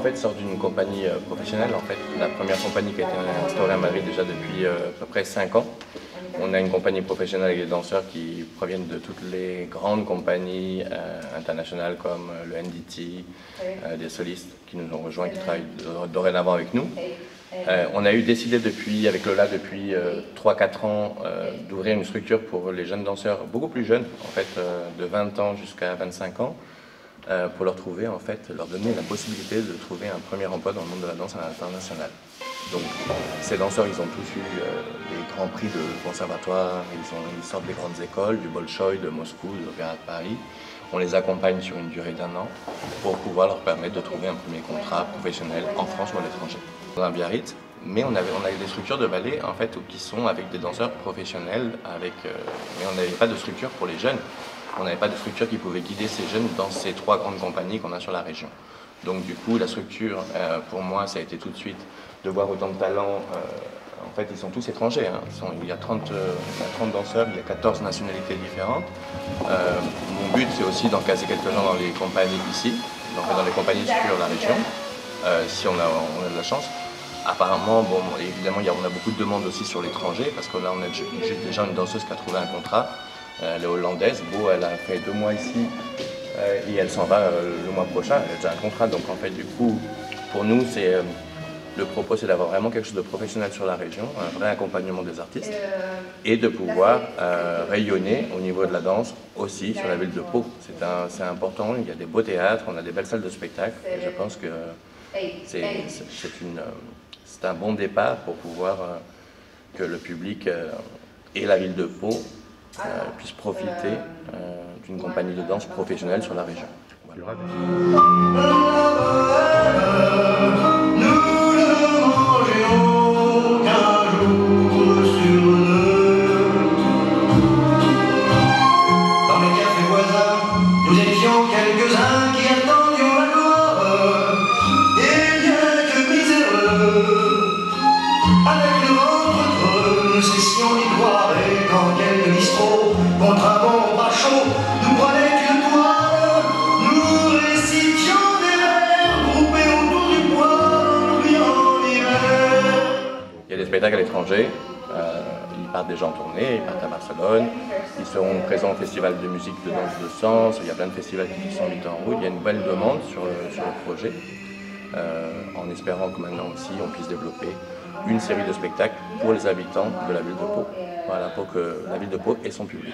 fait sort d'une compagnie professionnelle. En fait, la première compagnie qui a été instaurée à Madrid déjà depuis à peu près 5 ans. On a une compagnie professionnelle avec des danseurs qui proviennent de toutes les grandes compagnies internationales comme le NDT, des solistes qui nous ont rejoints, qui travaillent dorénavant avec nous. On a décidé avec Lola depuis 3-4 ans d'ouvrir une structure pour les jeunes danseurs, beaucoup plus jeunes, en fait, de 20 ans jusqu'à 25 ans, pour leur donner la possibilité de trouver un premier emploi dans le monde de la danse à l'international. Donc ces danseurs, ils ont tous eu des grands prix de conservatoire, ils sortent des grandes écoles, du Bolchoï, de Moscou, de l'Opéra de Paris. On les accompagne sur une durée d'1 an pour pouvoir leur permettre de trouver un premier contrat professionnel en France ou à l'étranger. On a Biarritz, mais on a des structures de ballet en fait qui sont avec des danseurs professionnels, mais on n'avait pas de structure pour les jeunes. On n'avait pas de structure qui pouvait guider ces jeunes dans ces 3 grandes compagnies qu'on a sur la région. Donc du coup, la structure, pour moi, ça a été tout de suite de voir autant de talents. En fait, ils sont tous étrangers. Il y a 30 danseurs, il y a 14 nationalités différentes. Mon but, c'est aussi d'en caser quelques-uns dans les compagnies ici, dans les compagnies sur la région, si on a de la chance. Apparemment, bon, évidemment, on a beaucoup de demandes aussi sur l'étranger, parce que là, on a déjà une danseuse qui a trouvé un contrat. Elle est hollandaise. Beau, elle a fait 2 mois ici et elle s'en va le mois prochain. Elle a déjà un contrat, donc en fait, du coup, pour nous, le propos, c'est d'avoir vraiment quelque chose de professionnel sur la région, un vrai accompagnement des artistes, et de pouvoir rayonner au niveau de la danse aussi sur la ville de Pau. C'est important, il y a des beaux théâtres, on a des belles salles de spectacle, et je pense que c'est un bon départ pour pouvoir que le public et la ville de Pau puissent profiter d'une compagnie de danse professionnelle sur la région. Voilà. Quelques-uns qui attendions la gloire, et bien que miséreux, avec le ventre creux, nous cessions d'y croire, et quand quelques bistrots, contre un bon pas chaud, nous prenaient une toile, nous récitions des vers, groupés autour du poêle, oubliant l'hiver. Il y a des spectacles à l'étranger. Ils partent déjà en tournée, ils partent à Barcelone, ils seront présents au festival de musique de danse de Sens, il y a plein de festivals qui sont mis en route, il y a une belle demande sur le projet, en espérant que maintenant aussi on puisse développer une série de spectacles pour les habitants de la ville de Pau, voilà, pour que la ville de Pau ait son public.